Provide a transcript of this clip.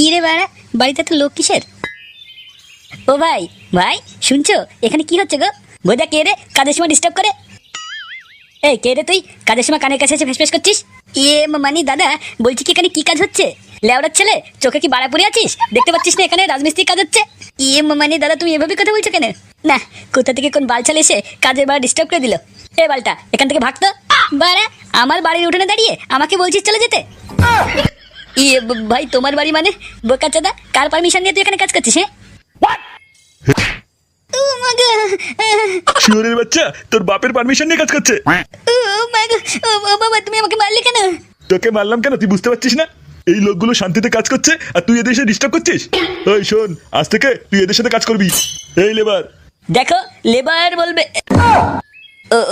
কি রে বাড়া, বাড়িতে তো লোক কিসের? ও ভাই, ভাই শুনছো এখানে কি হচ্ছে গো? বোঝা কে রে কাজের সময় ডিস্টার্ব করে? এই কে রে তুই, কাজের সময় কানের কাছে এসে ফেসফেস করছিস? মানে দাদা বলছি কি এখানে কি কাজ হচ্ছে? লেওড়ার ছেলে, চোখে কি বাড়া পড়ে আছিস? দেখতে পাচ্ছিস না এখানে রাজমিস্ত্রির কাজ হচ্ছে? মানে দাদা তুমি এভাবে কথা বলছো কেন? না, কোথা থেকে কোন বালছাল এসে কাজের বাড়া ডিস্টার্ব করে দিল। এ বালটা এখান থেকে ভাগতো। বাড়া আমার বাড়ির উঠোনে দাঁড়িয়ে আমাকে বলছিস চলে যেতে? ভাই তোমার বাড়ি মানে? বোকাচোদা, কার পারমিশন নিয়ে তুই এখানে কাজ করছিস? হ্যাঁ শুয়োরের বাচ্চা, তোর বাপের পারমিশন নিয়ে কাজ করছে। বাবা তুমি আমাকে মারলে কেন? তোকে মারলাম কেন তুই বুঝতে পারছিস না? এই লোকগুলো শান্তিতে কাজ করছে আর তুই এদের সাথে ডিস্টার্ব করছিস। ওই শোন, আজ থেকে তুই এদের সাথে কাজ করবি। এই লেবার। দেখো লেবার বলবে